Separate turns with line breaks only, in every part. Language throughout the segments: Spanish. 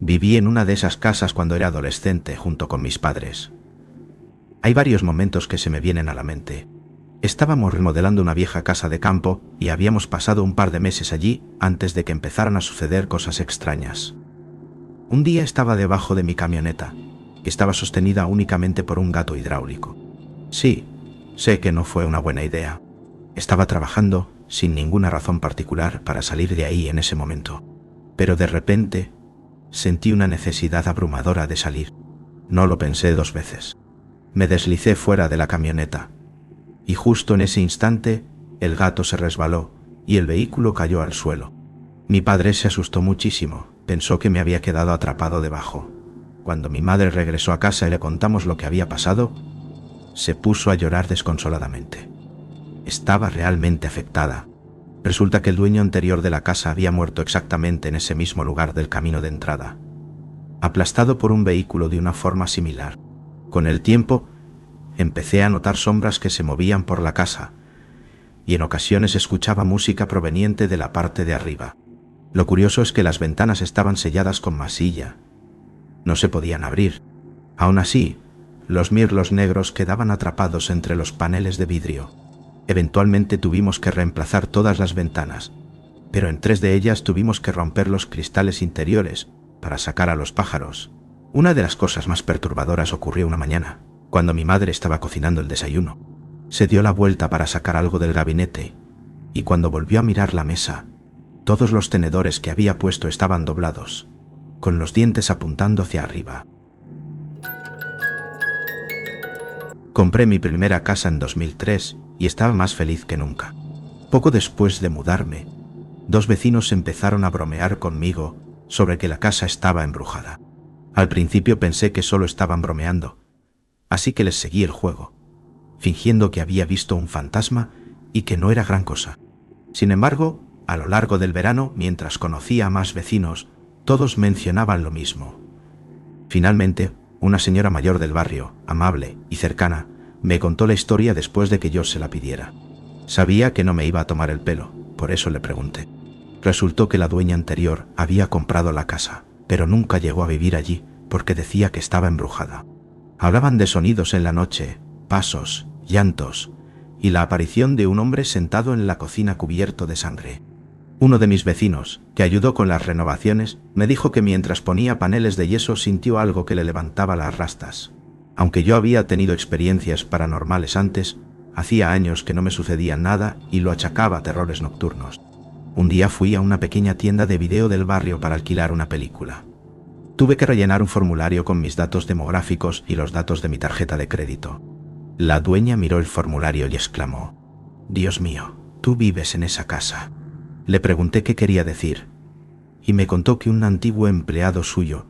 Viví en una de esas casas cuando era adolescente junto con mis padres. Hay varios momentos que se me vienen a la mente. Estábamos remodelando una vieja casa de campo y habíamos pasado un par de meses allí antes de que empezaran a suceder cosas extrañas. Un día estaba debajo de mi camioneta, que estaba sostenida únicamente por un gato hidráulico. Sí, sé que no fue una buena idea. Estaba trabajando sin ninguna razón particular para salir de ahí en ese momento. Pero de repente sentí una necesidad abrumadora de salir. No lo pensé dos veces. Me deslicé fuera de la camioneta. Y justo en ese instante, el gato se resbaló y el vehículo cayó al suelo. Mi padre se asustó muchísimo, pensó que me había quedado atrapado debajo. Cuando mi madre regresó a casa y le contamos lo que había pasado, se puso a llorar desconsoladamente. Estaba realmente afectada. Resulta que el dueño anterior de la casa había muerto exactamente en ese mismo lugar del camino de entrada, aplastado por un vehículo de una forma similar. Con el tiempo, empecé a notar sombras que se movían por la casa, y en ocasiones escuchaba música proveniente de la parte de arriba. Lo curioso es que las ventanas estaban selladas con masilla. No se podían abrir. Aún así, los mirlos negros quedaban atrapados entre los paneles de vidrio. Eventualmente tuvimos que reemplazar todas las ventanas, pero en 3 de ellas tuvimos que romper los cristales interiores para sacar a los pájaros. Una de las cosas más perturbadoras ocurrió una mañana, cuando mi madre estaba cocinando el desayuno. Se dio la vuelta para sacar algo del gabinete, y cuando volvió a mirar la mesa, todos los tenedores que había puesto estaban doblados, con los dientes apuntando hacia arriba. Compré mi primera casa en 2003 y estaba más feliz que nunca. Poco después de mudarme, 2 vecinos empezaron a bromear conmigo sobre que la casa estaba embrujada. Al principio pensé que solo estaban bromeando, así que les seguí el juego, fingiendo que había visto un fantasma y que no era gran cosa. Sin embargo, a lo largo del verano, mientras conocía a más vecinos, todos mencionaban lo mismo. Finalmente, una señora mayor del barrio, amable y cercana, me contó la historia después de que yo se la pidiera. Sabía que no me iba a tomar el pelo, por eso le pregunté. Resultó que la dueña anterior había comprado la casa, pero nunca llegó a vivir allí porque decía que estaba embrujada. Hablaban de sonidos en la noche, pasos, llantos y la aparición de un hombre sentado en la cocina cubierto de sangre. Uno de mis vecinos, que ayudó con las renovaciones, me dijo que mientras ponía paneles de yeso sintió algo que le levantaba las rastas. Aunque yo había tenido experiencias paranormales antes, hacía años que no me sucedía nada y lo achacaba a terrores nocturnos. Un día fui a una pequeña tienda de video del barrio para alquilar una película. Tuve que rellenar un formulario con mis datos demográficos y los datos de mi tarjeta de crédito. La dueña miró el formulario y exclamó: «Dios mío, tú vives en esa casa». Le pregunté qué quería decir, y me contó que un antiguo empleado suyo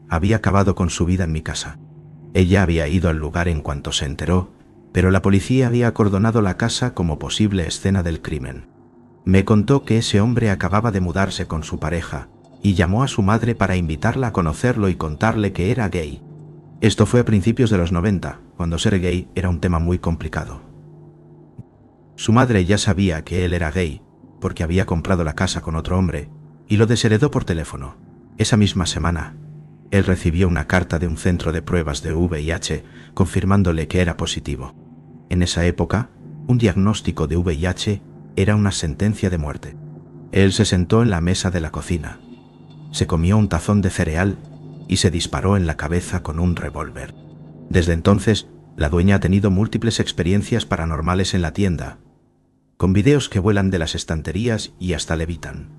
había acabado con su vida en mi casa. Ella había ido al lugar en cuanto se enteró, pero la policía había acordonado la casa como posible escena del crimen. Me contó que ese hombre acababa de mudarse con su pareja y llamó a su madre para invitarla a conocerlo y contarle que era gay. Esto fue a principios de los 90, cuando ser gay era un tema muy complicado. Su madre ya sabía que él era gay, porque había comprado la casa con otro hombre, y lo desheredó por teléfono. Esa misma semana, él recibió una carta de un centro de pruebas de VIH confirmándole que era positivo. En esa época, un diagnóstico de VIH era una sentencia de muerte. Él se sentó en la mesa de la cocina, se comió un tazón de cereal y se disparó en la cabeza con un revólver. Desde entonces, la dueña ha tenido múltiples experiencias paranormales en la tienda, con videos que vuelan de las estanterías y hasta levitan.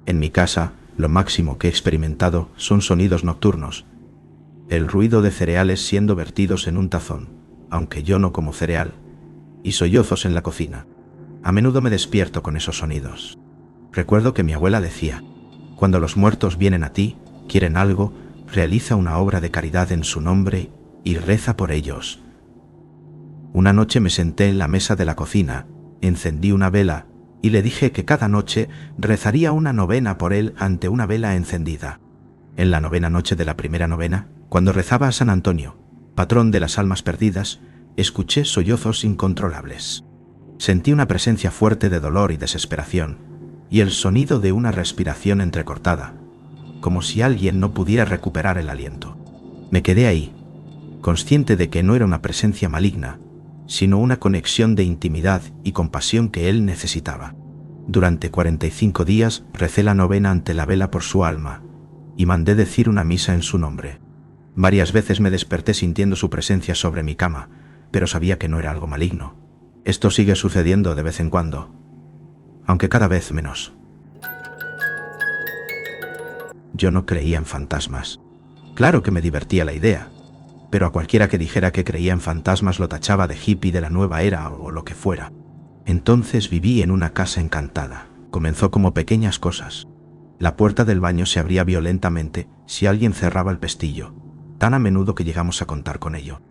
En mi casa, lo máximo que he experimentado son sonidos nocturnos. El ruido de cereales siendo vertidos en un tazón, aunque yo no como cereal, y sollozos en la cocina. A menudo me despierto con esos sonidos. Recuerdo que mi abuela decía: «Cuando los muertos vienen a ti, quieren algo, realiza una obra de caridad en su nombre y reza por ellos». Una noche me senté en la mesa de la cocina, encendí una vela y le dije que cada noche rezaría una novena por él ante una vela encendida. En la 9ª noche de la primera novena, cuando rezaba a San Antonio, patrón de las almas perdidas, escuché sollozos incontrolables. Sentí una presencia fuerte de dolor y desesperación, y el sonido de una respiración entrecortada, como si alguien no pudiera recuperar el aliento. Me quedé ahí, consciente de que no era una presencia maligna, sino una conexión de intimidad y compasión que él necesitaba. Durante 45 días recé la novena ante la vela por su alma y mandé decir una misa en su nombre. Varias veces me desperté sintiendo su presencia sobre mi cama, pero sabía que no era algo maligno. Esto sigue sucediendo de vez en cuando, aunque cada vez menos. Yo no creía en fantasmas. Claro que me divertía la idea, pero a cualquiera que dijera que creía en fantasmas lo tachaba de hippie de la nueva era o lo que fuera. Entonces viví en una casa encantada. Comenzó como pequeñas cosas. La puerta del baño se abría violentamente si alguien cerraba el pestillo, tan a menudo que llegamos a contar con ello.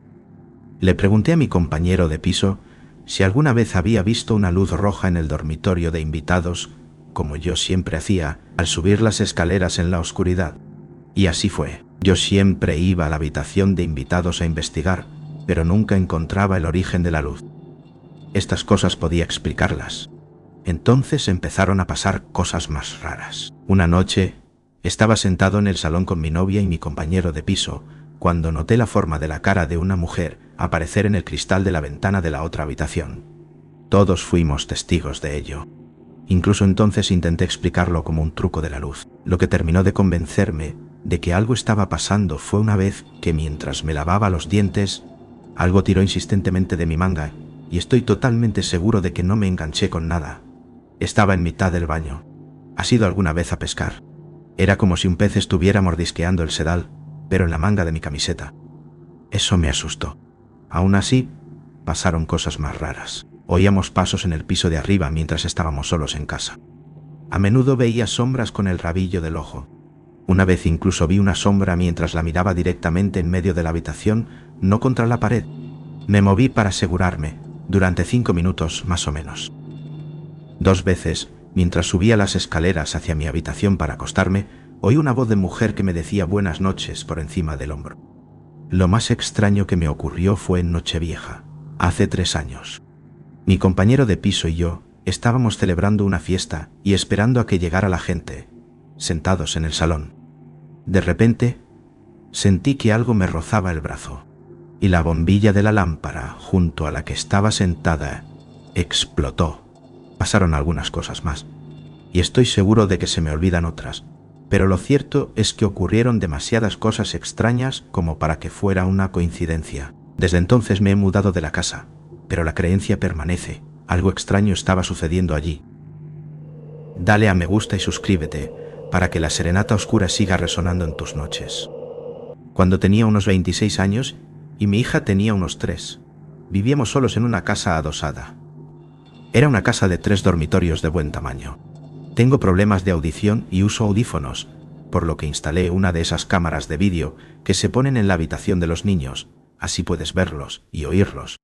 Le pregunté a mi compañero de piso si alguna vez había visto una luz roja en el dormitorio de invitados, como yo siempre hacía al subir las escaleras en la oscuridad. Y así fue. Yo siempre iba a la habitación de invitados a investigar, pero nunca encontraba el origen de la luz. Estas cosas podía explicarlas. Entonces empezaron a pasar cosas más raras. Una noche, estaba sentado en el salón con mi novia y mi compañero de piso, cuando noté la forma de la cara de una mujer aparecer en el cristal de la ventana de la otra habitación. Todos fuimos testigos de ello. Incluso entonces intenté explicarlo como un truco de la luz. Lo que terminó de convencerme de que algo estaba pasando fue una vez que mientras me lavaba los dientes, algo tiró insistentemente de mi manga y estoy totalmente seguro de que no me enganché con nada. Estaba en mitad del baño. ¿Has ido alguna vez a pescar? Era como si un pez estuviera mordisqueando el sedal, pero en la manga de mi camiseta. Eso me asustó. Aún así, pasaron cosas más raras. Oíamos pasos en el piso de arriba mientras estábamos solos en casa. A menudo veía sombras con el rabillo del ojo. Una vez incluso vi una sombra mientras la miraba directamente en medio de la habitación, no contra la pared. Me moví para asegurarme, durante 5 minutos más o menos. 2 veces, mientras subía las escaleras hacia mi habitación para acostarme, oí una voz de mujer que me decía buenas noches por encima del hombro. Lo más extraño que me ocurrió fue en Nochevieja, hace 3 años. Mi compañero de piso y yo estábamos celebrando una fiesta y esperando a que llegara la gente, sentados en el salón. De repente, sentí que algo me rozaba el brazo, y la bombilla de la lámpara junto a la que estaba sentada explotó. Pasaron algunas cosas más, y estoy seguro de que se me olvidan otras, pero lo cierto es que ocurrieron demasiadas cosas extrañas como para que fuera una coincidencia. Desde entonces me he mudado de la casa, pero la creencia permanece. Algo extraño estaba sucediendo allí. Dale a me gusta y suscríbete para que la serenata oscura siga resonando en tus noches. Cuando tenía unos 26 años y mi hija tenía unos 3, vivíamos solos en una casa adosada. Era una casa de 3 dormitorios de buen tamaño. Tengo problemas de audición y uso audífonos, por lo que instalé una de esas cámaras de vídeo que se ponen en la habitación de los niños, así puedes verlos y oírlos.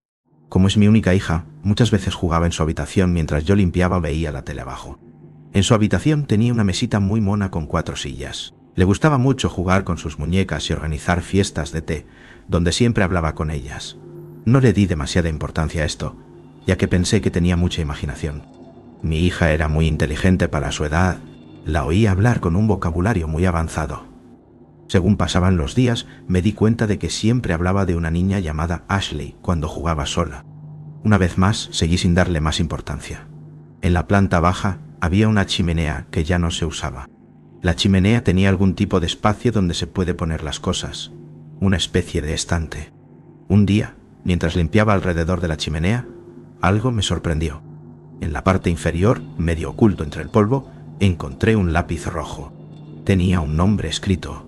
Como es mi única hija, muchas veces jugaba en su habitación mientras yo limpiaba o veía la tele abajo. En su habitación tenía una mesita muy mona con 4 sillas. Le gustaba mucho jugar con sus muñecas y organizar fiestas de té, donde siempre hablaba con ellas. No le di demasiada importancia a esto, ya que pensé que tenía mucha imaginación. Mi hija era muy inteligente para su edad. La oía hablar con un vocabulario muy avanzado. Según pasaban los días, me di cuenta de que siempre hablaba de una niña llamada Ashley cuando jugaba sola. Una vez más, seguí sin darle más importancia. En la planta baja había una chimenea que ya no se usaba. La chimenea tenía algún tipo de espacio donde se puede poner las cosas, una especie de estante. Un día, mientras limpiaba alrededor de la chimenea, algo me sorprendió. En la parte inferior, medio oculto entre el polvo, encontré un lápiz rojo. Tenía un nombre escrito.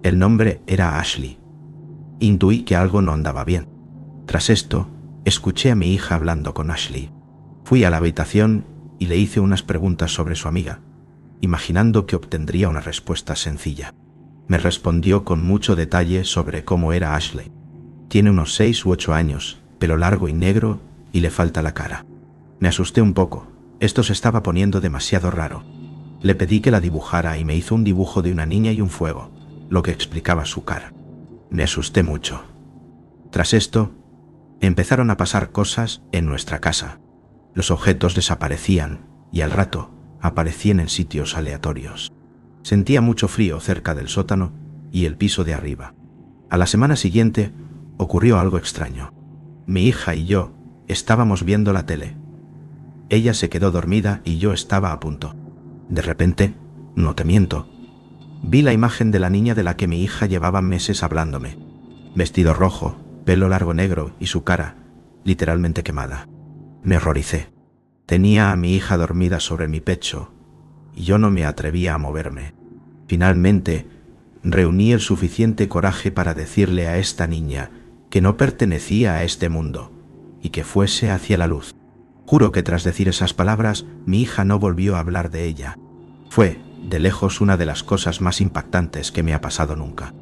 El nombre era Ashley. Intuí que algo no andaba bien. Tras esto, escuché a mi hija hablando con Ashley. Fui a la habitación y le hice unas preguntas sobre su amiga, imaginando que obtendría una respuesta sencilla. Me respondió con mucho detalle sobre cómo era Ashley. Tiene unos 6 u 8 años, pelo largo y negro, y le falta la cara. Me asusté un poco. Esto se estaba poniendo demasiado raro. Le pedí que la dibujara y me hizo un dibujo de una niña y un fuego, lo que explicaba su cara. Me asusté mucho. Tras esto, empezaron a pasar cosas en nuestra casa. Los objetos desaparecían y al rato aparecían en sitios aleatorios. Sentía mucho frío cerca del sótano y el piso de arriba. A la semana siguiente ocurrió algo extraño. Mi hija y yo estábamos viendo la tele. Ella se quedó dormida y yo estaba a punto. De repente, no te miento, vi la imagen de la niña de la que mi hija llevaba meses hablándome. Vestido rojo, pelo largo negro y su cara, literalmente quemada. Me horroricé. Tenía a mi hija dormida sobre mi pecho y yo no me atrevía a moverme. Finalmente, reuní el suficiente coraje para decirle a esta niña que no pertenecía a este mundo y que fuese hacia la luz. Juro que tras decir esas palabras, mi hija no volvió a hablar de ella. Fue, de lejos, una de las cosas más impactantes que me ha pasado nunca.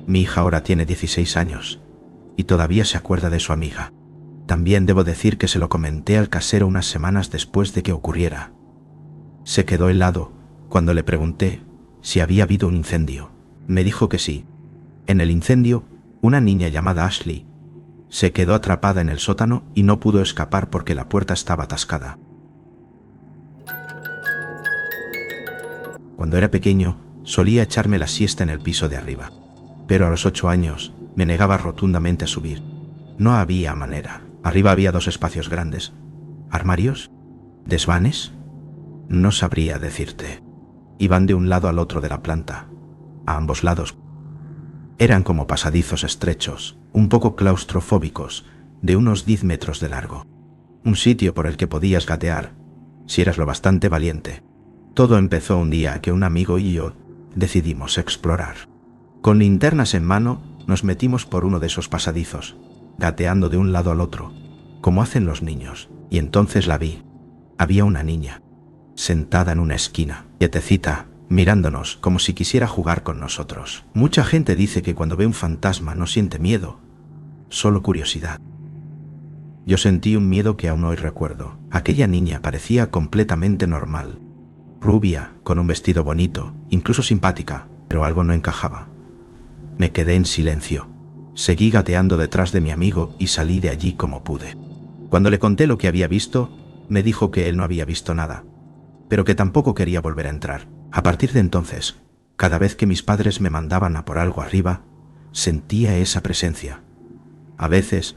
Mi hija ahora tiene 16 años y todavía se acuerda de su amiga. También debo decir que se lo comenté al casero unas semanas después de que ocurriera. Se quedó helado cuando le pregunté si había habido un incendio. Me dijo que sí. En el incendio, una niña llamada Ashley se quedó atrapada en el sótano y no pudo escapar porque la puerta estaba atascada. Cuando era pequeño, solía echarme la siesta en el piso de arriba. Pero a los 8 años, me negaba rotundamente a subir. No había manera. Arriba había 2 espacios grandes. ¿Armarios? ¿Desvanes? No sabría decirte. Iban de un lado al otro de la planta. A ambos lados. Eran como pasadizos estrechos, un poco claustrofóbicos, de unos 10 metros de largo. Un sitio por el que podías gatear, si eras lo bastante valiente. Todo empezó un día que un amigo y yo decidimos explorar. Con linternas en mano, nos metimos por uno de esos pasadizos, gateando de un lado al otro, como hacen los niños, y entonces la vi. Había una niña, sentada en una esquina, quietecita, mirándonos como si quisiera jugar con nosotros. Mucha gente dice que cuando ve un fantasma no siente miedo, solo curiosidad. Yo sentí un miedo que aún hoy recuerdo. Aquella niña parecía completamente normal. Rubia, con un vestido bonito, incluso simpática, pero algo no encajaba. Me quedé en silencio. Seguí gateando detrás de mi amigo y salí de allí como pude. Cuando le conté lo que había visto, me dijo que él no había visto nada, pero que tampoco quería volver a entrar. A partir de entonces, cada vez que mis padres me mandaban a por algo arriba, sentía esa presencia. A veces,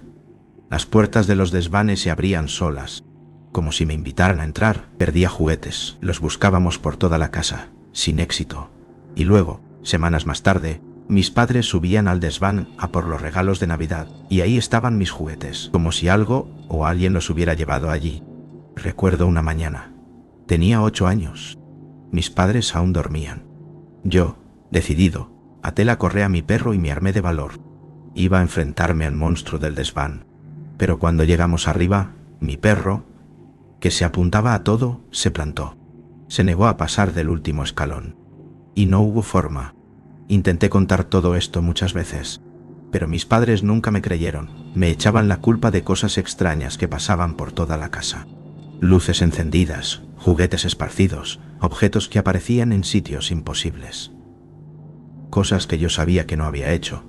las puertas de los desvanes se abrían solas, como si me invitaran a entrar. Perdía juguetes, los buscábamos por toda la casa, sin éxito. Y luego, semanas más tarde, mis padres subían al desván a por los regalos de Navidad, y ahí estaban mis juguetes, como si algo o alguien los hubiera llevado allí. Recuerdo una mañana. Tenía 8 años. Mis padres aún dormían. Yo, decidido, até la correa a mi perro y me armé de valor. Iba a enfrentarme al monstruo del desván. Pero cuando llegamos arriba, mi perro, que se apuntaba a todo, se plantó. Se negó a pasar del último escalón. Y no hubo forma. Intenté contar todo esto muchas veces, pero mis padres nunca me creyeron. Me echaban la culpa de cosas extrañas que pasaban por toda la casa. Luces encendidas, juguetes esparcidos, objetos que aparecían en sitios imposibles. Cosas que yo sabía que no había hecho.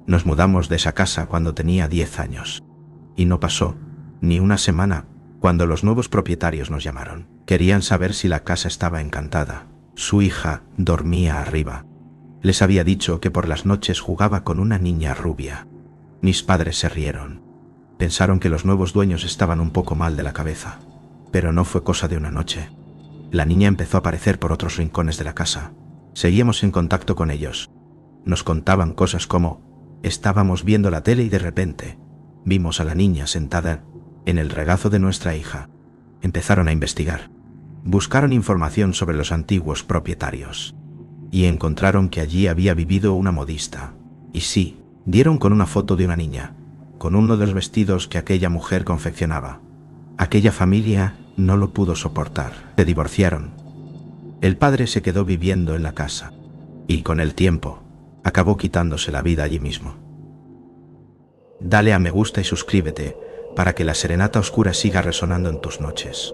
Nos mudamos de esa casa cuando tenía 10 años. Y no pasó ni una semana cuando los nuevos propietarios nos llamaron. Querían saber si la casa estaba encantada. Su hija dormía arriba. Les había dicho que por las noches jugaba con una niña rubia. Mis padres se rieron. Pensaron que los nuevos dueños estaban un poco mal de la cabeza. Pero no fue cosa de una noche. La niña empezó a aparecer por otros rincones de la casa. Seguíamos en contacto con ellos. Nos contaban cosas como: estábamos viendo la tele y de repente vimos a la niña sentada en el regazo de nuestra hija. Empezaron a investigar. Buscaron información sobre los antiguos propietarios. Y encontraron que allí había vivido una modista. Y sí, dieron con una foto de una niña, con uno de los vestidos que aquella mujer confeccionaba. Aquella familia no lo pudo soportar. Se divorciaron. El padre se quedó viviendo en la casa. Y con el tiempo, acabó quitándose la vida allí mismo. Dale a me gusta y suscríbete para que la serenata oscura siga resonando en tus noches.